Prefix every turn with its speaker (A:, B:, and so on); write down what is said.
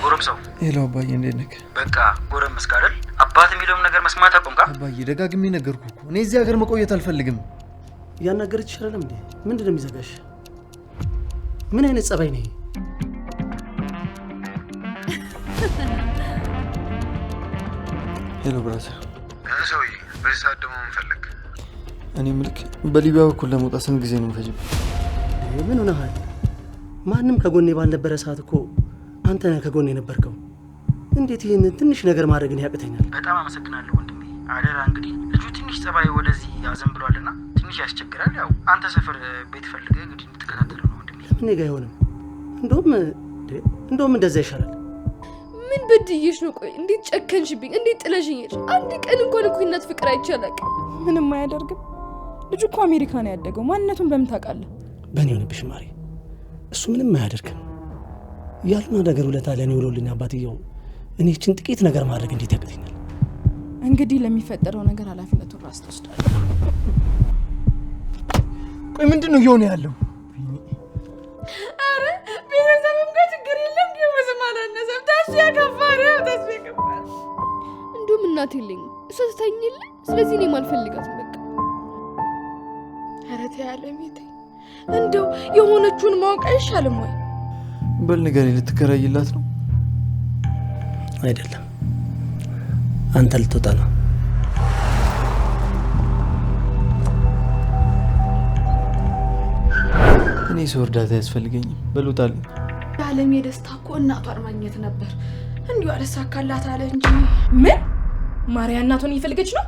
A: ጎረምሳው
B: ሄሎ አባዬ እንዴት ነህ?
A: በቃ ጎረምስክ አይደል? አባት የሚለውን ነገር መስማት አቆምካ?
B: አባዬ ደጋግሜ ነገርኩህ እኮ እኔ እዚህ ሀገር መቆየት አልፈልግም።
C: ያናገረች ይችላል እንዴ? ምንድነው የሚዘጋሽ? ምን አይነት ጸባይ ነው?
B: ሄሎ ብራዘር።
D: ሰውዬ በዚህ ሰዓት ደግሞ ምን ፈለግ?
B: እኔ ምልክ በሊቢያ በኩል ለመውጣት ስንት ጊዜ ነው የምፈጅብህ?
C: ምን ሆነሃል? ማንም ከጎኔ ባልነበረ ሰዓት እኮ አንተ ነህ ከጎኔ የነበርከው። እንዴት ይህን ትንሽ ነገር ማድረግን ያቅተኛል?
A: በጣም አመሰግናለሁ ወንድሜ። አደራ እንግዲህ ልጁ ትንሽ ጸባይ ወደዚህ ያዘን ብሏልና ትንሽ ያስቸግራል። ያው አንተ ሰፈር ቤት ፈልገህ እንግዲህ እንድትከታተለው ነው ወንድሜ።
C: ለምን እኔ ጋር አይሆንም? እንደውም እንደዛ ይሻላል።
E: ምን በድዬሽ ነው? ቆይ እንዴት ጨከንሽብኝ? እንዴት ጥለሽኝሽ? አንድ ቀን እንኳን እኮ እናት ፍቅር አይቻላል።
F: ምንም አያደርግም። ልጁ እኮ አሜሪካ ነው ያደገው። ማንነቱን በምን ታውቃለህ?
C: በእኔ ሆነብሽ ማሪ። እሱ ምንም አያደርግም። ያሉና ነገር ውለታ ለእኔ ውሎልኝ አባትየው እኔ እችን ጥቂት ነገር ማድረግ እንዴት ያቅተኛል?
F: እንግዲህ ለሚፈጠረው ነገር ኃላፊነቱን ራስ ትወስዳለህ።
B: ቆይ ምንድን ነው እየሆነ ያለው?
E: አረ ቤተሰብም ጋር ችግር የለም። ብዙም አላነሰም። ታሽ ያከፋሪ ታሽ ያከፋሪ እንደውም እናት የለኝም። እሷ ትታኝልኝ። ስለዚህ እኔም አልፈልጋትም በቃ። አረ ተይ አለሜቴ፣ እንደው የሆነችውን ማወቅ አይሻልም ወይ?
B: በል ንገረኝ፣ ልትከራይላት ነው?
C: አይደለም፣ አንተ ልትወጣ ነው።
B: እኔ ሰው እርዳታ ያስፈልገኝም። በል ውጣልኝ።
E: የዓለም የደስታ እኮ እናቷን ማግኘት ነበር። እንዲሁ አልሳካላት አለ እንጂ።
F: ምን ማርያ እናቷን እየፈለገች ነው?